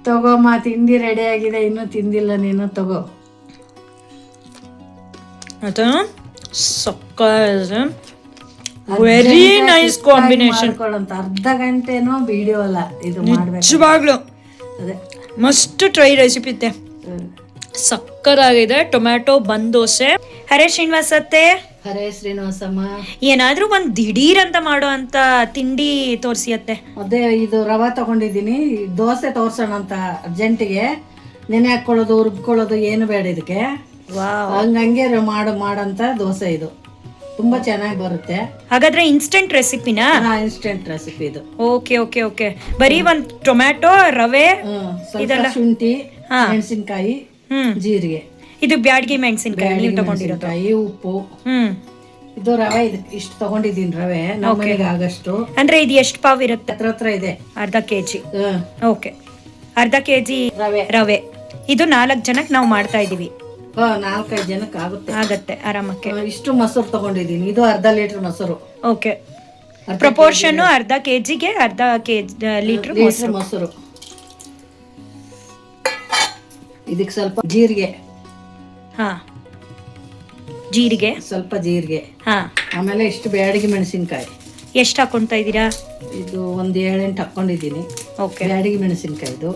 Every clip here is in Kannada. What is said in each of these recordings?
ತಗೋಮ್ಮ, ತಿಂಡಿ ರೆಡಿ ಆಗಿದೆ, ಇನ್ನೂ ತಿಂದಿಲ್ಲ ನೀನು, ತಗೋ. ಅದು ಸಕ್ಕ ವೆರಿ ನೈಸ್ ಕಾಂಬಿನೇಷನ್. ಅರ್ಧ ಗಂಟೆನೋ ವಿಡಿಯೋ ಅಲ್ಲ ಇದು ಮಾಡ್ಬೇಕು. ನಿಜವಾಗ್ಲು ಅದೇ ಮಸ್ಟ್ ಟ್ರೈ ರೆಸಿಪಿ ಇತ್ತೆ. ಸಕ್ಕರಾಗಿದೆ. ಟೊಮ್ಯಾಟೊ ಬಂದ್ ದೋಸೆ. ಹರೇ ಶ್ರೀನಿವಾಸತ್ತೆ. ಹರೇ ಶ್ರೀನಿವಾಸಮ್ಮ. ಏನಾದ್ರೂ ಒಂದ್ ದಿಢೀರ್ ಅಂತ ಮಾಡೋ ಅಂತ ತಿಂಡಿ ತೋರ್ಸಿಯತ್ತೆ. ಅದೇ ಇದು ರವಾ ತಗೊಂಡಿದ್ದೀನಿ, ದೋಸೆ ತೋರ್ಸೋಣ ಅಂತ ಅರ್ಜೆಂಟಿಗೆ. ನೆನೆ ಹಾಕೊಳ್ಳೋದು ರುಬ್ಕೊಳ್ಳೋದು ಏನು ಬೇಡ ಇದಕ್ಕೆ. ಹಂಗೆ ಮಾಡಂತ ದೋಸೆ ಇದು ತುಂಬಾ ಚೆನ್ನಾಗಿ ಬರುತ್ತೆ. ಹಾಗಾದ್ರೆ ಇನ್ಸ್ಟೆಂಟ್ ರೆಸಿಪಿನಾ? ಇನ್ಸ್ಟೆಂಟ್ ರೆಸಿಪಿ ಇದು. Okay okay okay. ಬರೀ ಒಂದ್ ಟೊಮ್ಯಾಟೊ, ರವೆ, ಇದೆಲ್ಲ ಶುಂಠಿ, ಮೆಣಸಿನ್ಕಾಯಿ, ಜೀರಿಗೆ, ಇದು ಬ್ಯಾಡ್ಗಿ ಮೆಣಸಿನ್ಕಾಯಿ ತಗೊಂಡಿರೋದು, ಉಪ್ಪು. ಇದು ರವೆ ಇಷ್ಟು ತಗೊಂಡಿದ್ದೀನಿ. ರವೆ ನಮ್ಮನೆಗೆ ಆಗಷ್ಟು. ಅಂದ್ರೆ ಇದು ಎಷ್ಟು ಪಾವ್ ಇರುತ್ತೆ? ಹತ್ರ ಇದೆ, ಅರ್ಧ ಕೆಜಿ. ಓಕೆ, ಅರ್ಧ ಕೆಜಿ ರವೆ. ಇದು 4 ಜನಕ್ಕೆ ನಾವು ಮಾಡ್ತಾ ಇದೀವಿ. 4-5 ಜನಕ್ಕೆ ಆಗತ್ತೆ ಆರಾಮಕ್ಕೆ. ಇಷ್ಟು ಮೊಸರು ತಗೊಂಡಿದ್ದೀನಿ, ಇದು ಅರ್ಧ ಲೀಟರ್ ಮೊಸರು. ಓಕೆ, ಪ್ರಪೋರ್ಷನ್ ಅರ್ಧ ಕೆಜಿಗೆ ಅರ್ಧ ಲೀಟರ್ ಮೊಸರು. ಇದಕ್ಕೆ ಸ್ವಲ್ಪ ಜೀರಿಗೆ, ಜೀರಿಗೆ ಸ್ವಲ್ಪ ಜೀರಿಗೆ, ಆಮೇಲೆ ಇಷ್ಟು ಬ್ಯಾಡಗಿ ಮೆಣಸಿನ್ಕಾಯಿ. ಎಷ್ಟು ಹಾಕೊಂತಾ ಇದೀರಾ? ಇದು ಒಂದು 7-8 ಹಾಕೊಂಡಿದ್ದೀನಿ. ಓಕೆ, ಬ್ಯಾಡಗಿ ಮೆಣಸಿನ್ಕಾಯಿ ಇದು.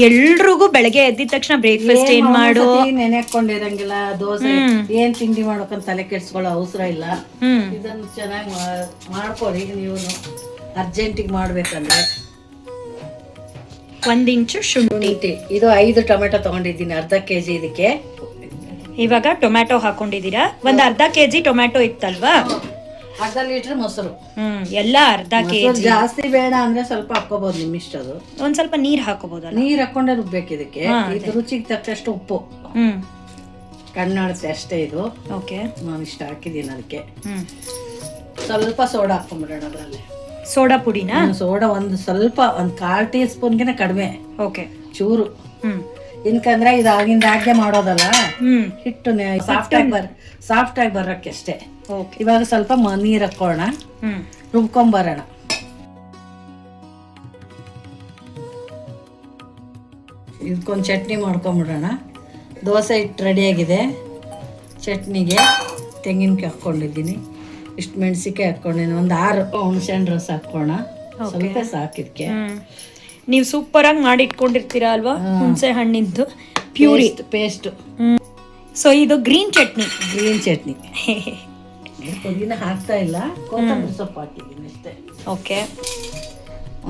ಎಲ್ರಿಗೂ ಬೆಳಗ್ಗೆ ಎದ್ದಿದ ತಕ್ಷಣ ಬ್ರೇಕ್ಫಾಸ್ಟ್ ಏನ್ ಮಾಡು, ನೆನೆ ಹಾಕೊಂಡಿರಂಗಿಲ್ಲ, ದೋಸೆ ಏನ್ ತಿಂಡಿ ಮಾಡೋಕಂತ ತಲೆ ಕೆಡ್ಸ್ಕೊಳ್ಳೋ ಅವಸರ ಇಲ್ಲ. ಇದನ್ನು ಚೆನ್ನಾಗಿ ಮಾಡ್ಕೊಳ್ಳಿ ನೀವು ಅರ್ಜೆಂಟಿಗೆ ಮಾಡ್ಬೇಕಂದ್ರೆ. 1 ಇಂಚು ಶುಂಠಿ. ಇದು 5 ಟೊಮೆಟೊ ತಗೊಂಡಿದ್ದೀನಿ, ಅರ್ಧ ಕೆಜಿ ಇದಕ್ಕೆ. ಇವಾಗ ಟೊಮ್ಯಾಟೊ ಹಾಕೊಂಡಿದ್ದೀರಾ. ಒಂದ್ ಅರ್ಧ ಕೆಜಿ ಟೊಮ್ಯಾಟೊ ಇತ್ತಲ್ವಾ? ಅರ್ಧ ಲೀಟರ್ ಮೊಸರು. ಎಲ್ಲ ಅರ್ಧ ಕೆಜಿ. ಜಾಸ್ತಿ ಬೇಡ ಅಂದ್ರೆ ಸ್ವಲ್ಪ ಹಾಕೋಬಹುದು, ನಿಮ್ ಇಷ್ಟ. ಅದು ಒಂದ್ ಸ್ವಲ್ಪ ನೀರ್ ಹಾಕೋಬಹುದಲ್ಲ? ನೀರ್ ಹಾಕೊಂಡೆ ರುಬ್ಬೇಕು ಇದಕ್ಕೆ. ಇದು ರುಚಿಗೆ ತಕ್ಕಷ್ಟು ಉಪ್ಪು, ಕಣ್ಣಾಡುತ್ತೆ ಅಷ್ಟೇ ಇದು. ಓಕೆ, ನಾನು ಇಷ್ಟ ಹಾಕಿದ್ದೀನಿ. ಅದಕ್ಕೆ ಸ್ವಲ್ಪ ಸೋಡಾ ಹಾಕೊಂಡ್ಬಿಡೋಣ. ಅದ್ರಲ್ಲಿ ಸೋಡಾ ಪುಡಿನಾ? ಸೋಡಾ ಒಂದು ಸ್ವಲ್ಪ, ಒಂದು 1/4 ಟೀ ಸ್ಪೂನ್ಗಿನ ಕಡಿಮೆ. ಓಕೆ, ಚೂರು. ಇನ್ಕಂದ್ರೆ ಇದು ಆಗಿಂದಾಗೆ ಮಾಡೋದಲ್ಲ, ಹಿಟ್ಟು ಸಾಫ್ಟ್ ಆಗಿ ಬರಕ್ಕೆ ಅಷ್ಟೇ. ಇವಾಗ ಸ್ವಲ್ಪ ನೀರ್ ಹಾಕೋಣ, ರುಬ್ಕೊಂಬರೋಣ. ಇದಕ್ಕೊಂದು ಚಟ್ನಿ ಮಾಡ್ಕೊಂಬಿಡೋಣ. ದೋಸೆ ಹಿಟ್ಟು ರೆಡಿಯಾಗಿದೆ. ಚಟ್ನಿಗೆ ತೆಂಗಿನಕಾಯಿ ಹಾಕ್ಕೊಂಡಿದ್ದೀನಿ, ಇಷ್ಟು ಮೆಣಸಿಕಾಯಿ ಹಾಕ್ಕೊಂಡಿದ್ದೀನಿ, ಒಂದು 6 ಹುಣಸೆಹಣ್ಣು ರಸ ಹಾಕೋಣ. ಸ್ವಲ್ಪ ಸಾಕಿದ್ಕೆ. ನೀವು ಸೂಪರ್ ಆಗಿ ಮಾಡಿ ಇಟ್ಕೊಂಡಿರ್ತೀರಾ ಅಲ್ವಾ, ಹುಣಸೆ ಹಣ್ಣಿದ್ದು ಪ್ಯೂರಿ ಪೇಸ್ಟ್. ಸೊ ಇದು ಗ್ರೀನ್ ಚಟ್ನಿ. ಪುದೀನ ಹಾಕ್ತಾ ಇಲ್ಲ, ಕೊತ್ತಂಬರಿ ಸೊಪ್ಪು ಹಾಕಿದ್ದೀನಿ ಅಷ್ಟೇ. ಓಕೆ,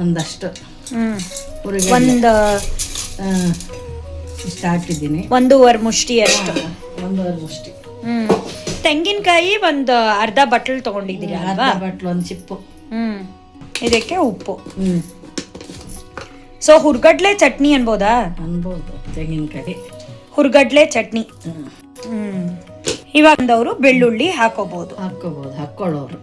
ಒಂದಷ್ಟು ಇಷ್ಟು ಹಾಕಿದ್ದೀನಿ. 1.5 ಮುಷ್ಟಿ ಅಷ್ಟು. 1.5 ಮುಷ್ಟಿ. ತೆಂಗಿನಕಾಯಿ ಒಂದು ಅರ್ಧ ಬಟ್ಲು ತಗೊಂಡಿದ್ದೀರಾ ಅಲ್ವಾ? ಅರ್ಧ ಬಟ್ಲು, ಒಂದು ಚಿಪ್ಪು. ಇದಕ್ಕೆ ಉಪ್ಪು. ಸೊ ಹುರ್ಗಡ್ಲೆ ಚಟ್ನಿ ಅನ್ಬೋದಾ? ಅನ್ಬೋದು. ತೆಂಗಿನಕಾಯಿ ಹುರ್ಗಡ್ಲೆ ಚಟ್ನಿ. ಇವಾಗ ಅವರು ಬೆಳ್ಳುಳ್ಳಿ ಹಾಕೋಬಹುದು, ಹಾಕೊಳ್ಳೋರು.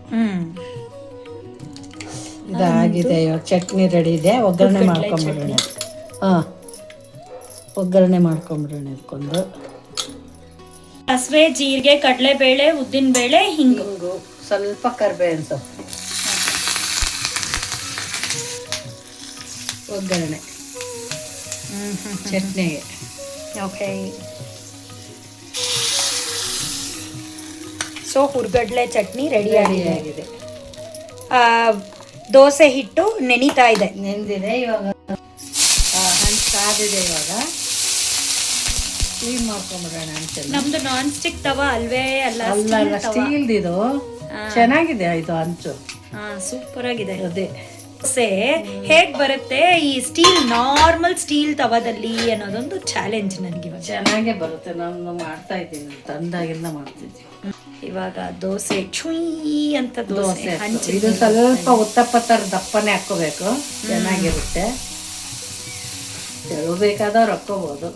ಇದಾಗಿದೆ. ಇವಾಗ ಚಟ್ನಿ ರೆಡಿ ಇದೆ. ಒಗ್ಗರಣೆ ಮಾಡ್ಕೊಂಬಿಡೋಣ. ಒಗ್ಗರಣೆ ಮಾಡ್ಕೊಂಬಿಡೋಣ. ಇದಕ್ಕೊಂದು ಸಾಸಿವೆ, ಜೀರಿಗೆ, ಕಡಲೆಬೇಳೆ, ಉದ್ದಿನಬೇಳೆ, ಹಿಂಗು, ಸ್ವಲ್ಪ ಕರಿಬೇವಿನ ಸೊಪ್ಪು. ಒಗ್ಗರಣೆ ಚಟ್ನಿಗೆ. ಓಕೆ, ಸೊ ಹುರ್ಗಡ್ಲೆ ಚಟ್ನಿ ರೆಡಿ ಆಗಿದೆ. ದೋಸೆ ಹಿಟ್ಟು ನೆನೀತಾ ಇದೆ. ನೆನೆದಿದೆ. ಇವಾಗ ಹಂಚು ಕಾದಿದೆ. ಇವಾಗ ಕ್ಲೀನ್ ಮಾಡ್ಕೊಂಬಿಡೋಣ. ನಮ್ದು ನಾನ್ ಸ್ಟಿಕ್ ತವ ಅಲ್ವೇ ಅಲ್ಲ, ಸ್ಟೀಲ್ದು. ಇದು ಚೆನ್ನಾಗಿದೆ. ಇದು ಹಂಚು ಸೂಪರ್ ಆಗಿದೆ. ಅದೇ ದೋಸೆ ಹೇಗ್ ಬರುತ್ತೆ ಈ ನಾರ್ಮಲ್ ಸ್ಟೀಲ್ ತವದಲ್ಲಿ ಅನ್ನೋದೊಂದು ಚಾಲೆಂಜ್ ನನಗೆ. ಚೆನ್ನಾಗೇ ಬರುತ್ತೆ. ನಾನು ಮಾಡ್ತಾ ಇದ್ದೀನಿ, ತಂದಾಗೆಲ್ಲ ಮಾಡ್ತಿದ್ದೀನಿ. ಇವಾಗ ದೋಸೆ ಚುಯಿ ಅಂತ ದೋಸೆ ಇದು ಸ್ವಲ್ಪ ಉತ್ತಪ್ಪತ್ತರ ದಪ್ಪನೇ ಹಾಕೋಬೇಕು, ಚೆನ್ನಾಗಿರುತ್ತೆ. ತೆಳು ಬೇಕಾದವ್ರು ಹಾಕೋಬಹುದು.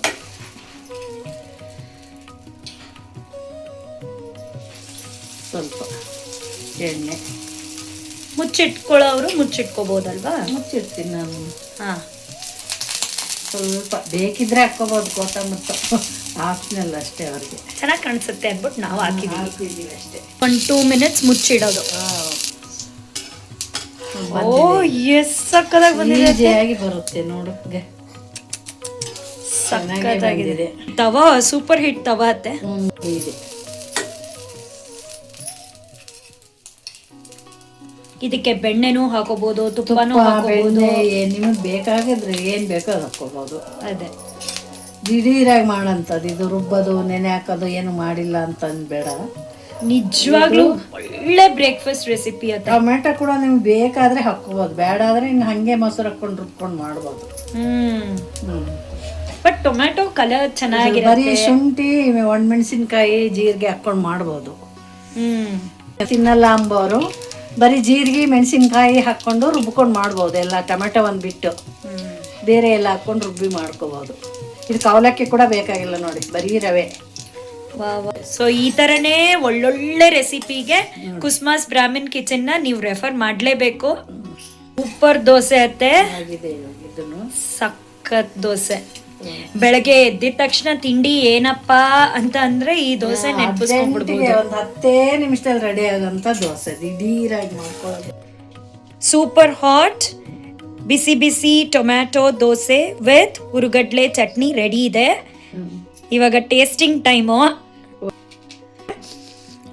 ಸ್ವಲ್ಪ ಎಣ್ಣೆ ಮುಚ್ಚಿಟ್ಕೊಳ್ಳೋರು ಮುಚ್ಚಿಟ್ಕೋಬಹುದಲ್ವಾ? ಮುಚ್ಚಿಡ್ತೀನಿ ನಾನು. ಸ್ವಲ್ಪ ಬೇಕಿದ್ರೆ ಹಾಕೋಬಹುದು. ಕೊತ್ತಂಬರಿ ಸೊಪ್ಪು ಆಪ್ಷನಲ್ ಅಷ್ಟೇ, ಅವ್ರಿಗೆ ಚೆನ್ನಾಗಿ ಕಾಣಿಸುತ್ತೆ ಅಂದ್ಬಿಟ್ಟು ನಾವು ಹಾಕಿದ್ದೀವಿ ಅಷ್ಟೇ. 1-2 ಮಿನಿಟ್ಸ್ ಮುಚ್ಚಿಡೋದು. ಓ ಎಸ್ ಸಕ್ಕದಾಗಿ ಬಂದಿದೆ. ಈಸಿಯಾಗಿ ಬರುತ್ತೆ ನೋಡು. ಸಕ್ಕದಾಗಿದೆ. ತವಾ ಸೂಪರ್ ಹಿಟ್ ತವಾ ಅತ್ತೆ. ಇದೆ. ಇದಕ್ಕೆ ಬೆಣ್ಣೆನೂ ಹಾಕೋಬಹುದು, ತುಪ್ಪನೂ ಹಾಕೋಬಹುದು. ನಿಮಗೆ ಬೇಕಾಗಿದ್ರೆ ಏನ್ ಬೇಕೋ ಅದು ಹಾಕೋಬಹುದು. ಅದೇ ದಿಢೀರಾಗಿ ಮಾಡಂತದ್ದು ಇದು. ರುಬ್ಬೋದು ನೆನೆ ಹಾಕೋದು ಏನು ಮಾಡಿಲ್ಲ ಅಂತ ಬೇಡ. ನಿಜವಾಗ್ಲೂ ಒಳ್ಳೆ ಬ್ರೇಕ್ಫಾಸ್ಟ್ ರೆಸಿಪಿ ಅತ್ತ. ಟೊಮೆಟೊ ಕೂಡ ನಿಮ್ಗೆ ಬೇಕಾದ್ರೆ ಹಾಕೋಬಹುದು, ಬೇಡ ಆದ್ರೆ ಹಿಂಗೆ ಹಂಗೆ ಮೊಸರು ಹಾಕೊಂಡು ರುಬ್ಕೊಂಡು ಮಾಡ್ಬೋದು. ಬಟ್ ಟೊಮೆಟೊ ಕಲರ್ ಚೆನ್ನಾಗಿರುತ್ತೆ. ಬರೀ ಶುಂಠಿ ಒಣಮೆಣಸಿನ್ಕಾಯಿ ಜೀರಿಗೆ ಹಾಕೊಂಡು ಮಾಡ್ಬೋದು. ತಿನ್ನಲ್ಲ ಅಂಬೋರು ಬರೀ ಜೀರಿಗೆ ಮೆಣಸಿನ್ಕಾಯಿ ಹಾಕೊಂಡು ರುಬ್ಕೊಂಡು ಮಾಡ್ಬೋದು. ಎಲ್ಲ ಟೊಮೆಟೊ ಒಂದು ಬಿಟ್ಟು ಬೇರೆ ಎಲ್ಲ ಹಾಕೊಂಡು ರುಬ್ಬಿ ಮಾಡ್ಕೋಬಹುದು. ಇದಕ್ಕೆ ಅವಲಕ್ಕಿ ಕೂಡ ಬೇಕಾಗಿಲ್ಲ ನೋಡಿ, ಬರೀ ರವೆ. ಸೊ ಈ ತರನೇ ಒಳ್ಳೊಳ್ಳೆ ರೆಸಿಪಿಗೆ ಕುಸ್ಮಾಸ್ ಬ್ರಾಹ್ಮಿನ್ ಕಿಚನ್ ನ ನೀವು ರೆಫರ್ ಮಾಡ್ಲೇಬೇಕು. ಸೂಪರ್ ದೋಸೆ ಅತ್ತೆ, ಸಖತ್ ದೋಸೆ. ಬೆಳಗ್ಗೆ ಎದ್ದಿದ ತಕ್ಷಣ ತಿಂಡಿ ಏನಪ್ಪಾ ಅಂತ ಅಂದ್ರೆ ಈ ದೋಸೆ ನೆನಪಿಸ್ಕೊಂಡ್ಬಿಡ್ಬೋದು. ಒಂದು 10 ನಿಮಿಷದಲ್ಲಿ ರೆಡಿ ಆಗೋಂಥ ದೋಸೆ ದಿಢೀರಾಗಿ ಮಾಡ್ಕೊಳ್ಳೋದು. ಸೂಪರ್ ಹಾಟ್ ಬಿಸಿ ಬಿಸಿ ಟೊಮ್ಯಾಟೊ ದೋಸೆ ವಿತ್ ಹುರುಗಡ್ಲೆ ಚಟ್ನಿ ರೆಡಿ ಇದೆ. ಇವಾಗ ಟೇಸ್ಟಿಂಗ್ ಟೈಮು.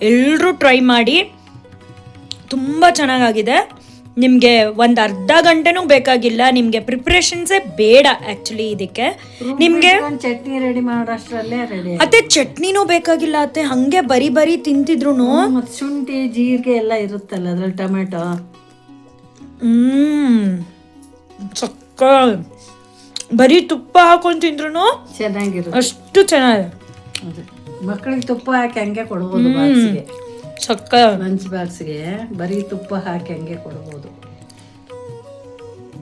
ಎಲ್ಲರೂ ಟ್ರೈ ಮಾಡಿ, ತುಂಬ ಚೆನ್ನಾಗಿದೆ. ನಿಮಗೆ ಒಂದು ಅರ್ಧ ಗಂಟೆನೂ ಬೇಕಾಗಿಲ್ಲ, ನಿಮಗೆ ಪ್ರಿಪ್ರೇಷನ್ಸೇ ಬೇಡ ಆ್ಯಕ್ಚುಲಿ. ಇದಕ್ಕೆ ನಿಮಗೆ ಚಟ್ನಿ ರೆಡಿ ಮಾಡೋಷ್ಟರಲ್ಲೇ ರೆಡಿ. ಅತ್ತೆ ಚಟ್ನಿನೂ ಬೇಕಾಗಿಲ್ಲ ಅತ್ತೆ, ಹಂಗೆ ಬರಿ ತಿಂತಿದ್ರು. ಶುಂಠಿ ಜೀರಿಗೆ ಎಲ್ಲ ಇರುತ್ತಲ್ಲ ಅದ್ರಲ್ಲಿ, ಟೊಮೆಟೊ. ಸಕ್ಕ ಬರೀ ತುಪ್ಪ ಹಾಕೊಂಡು ತಿಂದ್ರು ಚೆನ್ನಾಗಿರುತ್ತೆ, ಅಷ್ಟು ಚೆನ್ನಾಗಿದೆ. ಮಕ್ಕಳಿಗೆ ತುಪ್ಪ ಹಾಕಿ ಹಂಗೆ ಕೊಡ್ಬೋದು. ಬಾಕ್ಸ್ಗೆ ಸಕ್ಕ ಲಂಚ್ ಬಾಕ್ಸ್ಗೆ ಬರೀ ತುಪ್ಪ ಹಾಕಿ ಹಂಗೆ ಕೊಡ್ಬೋದು.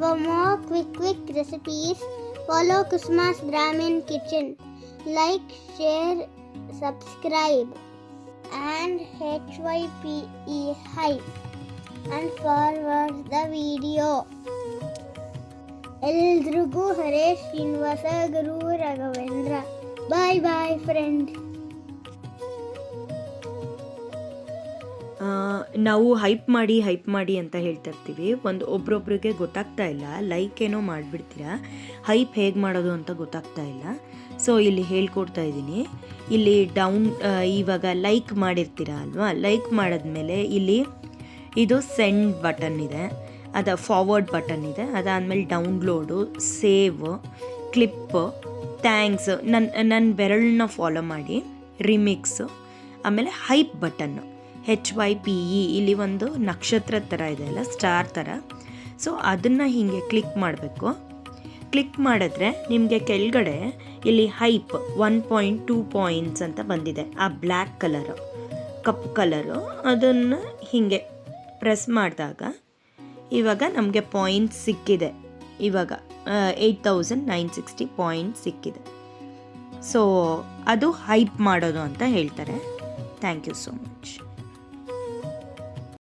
For more quick recipes, follow Kusma's Brahmin Kitchen. Like, share, subscribe, and HYPE hype and forward the video. ಎಲ್ರಿಗೂ ಹರೇಶ್ ಶ್ರೀನಿವಾಸ ಗುರು ರಾಘವೇಂದ್ರ. Boy friend. ನಾವು ಹೈಪ್ ಮಾಡಿ ಅಂತ ಹೇಳ್ತಾ ಇರ್ತೀವಿ. ಒಬ್ರೊಬ್ರಿಗೆ ಗೊತ್ತಾಗ್ತಾ ಇಲ್ಲ, ಲೈಕ್ ಏನೋ ಮಾಡಿಬಿಡ್ತೀರಾ, ಹೈಪ್ ಹೇಗೆ ಮಾಡೋದು ಅಂತ ಗೊತ್ತಾಗ್ತಾ ಇಲ್ಲ. ಸೊ ಇಲ್ಲಿ ಹೇಳ್ಕೊಡ್ತಾ ಇದ್ದೀನಿ. ಇಲ್ಲಿ ಇವಾಗ ಲೈಕ್ ಮಾಡಿರ್ತೀರ ಅಲ್ವಾ, ಲೈಕ್ ಮಾಡಿದ್ಮೇಲೆ ಇಲ್ಲಿ ಇದು ಸೆಂಡ್ ಬಟನ್ ಇದೆ, ಫಾರ್ವರ್ಡ್ ಬಟನ್ ಇದೆ, ಅದಾದಮೇಲೆ ಡೌನ್ಲೋಡು, ಸೇವ್, ಕ್ಲಿಪ್, ಥ್ಯಾಂಕ್ಸ್, ನನ್ನ ಬೆರಳನ್ನ ಫಾಲೋ ಮಾಡಿ, ರಿಮಿಕ್ಸ್, ಆಮೇಲೆ ಹೈಪ್ ಬಟನ್ನು HYPE. ಇಲ್ಲಿ ಒಂದು ನಕ್ಷತ್ರ ಥರ ಇದೆ ಅಲ್ಲ, ಸ್ಟಾರ್ ಥರ. ಸೊ ಅದನ್ನು ಹೀಗೆ ಕ್ಲಿಕ್ ಮಾಡಬೇಕು. ಕ್ಲಿಕ್ ಮಾಡಿದ್ರೆ ನಿಮಗೆ ಕೆಳಗಡೆ ಇಲ್ಲಿ ಹೈಪ್ 1.2 ಪಾಯಿಂಟ್ಸ್ ಅಂತ ಬಂದಿದೆ. ಆ ಬ್ಲ್ಯಾಕ್ ಕಲರು, ಕಪ್ಪು ಕಲರು, ಅದನ್ನು ಹೀಗೆ ಪ್ರೆಸ್ ಮಾಡಿದಾಗ ಇವಾಗ ನಮಗೆ ಪಾಯಿಂಟ್ಸ್ ಸಿಕ್ಕಿದೆ. ಇವಾಗ 8960 ಪಾಯಿಂಟ್ಸ್ ಸಿಕ್ಕಿದೆ. ಸೊ ಅದು ಹೈಪ್ ಮಾಡೋದು ಅಂತ ಹೇಳ್ತಾರೆ. Thank you so much.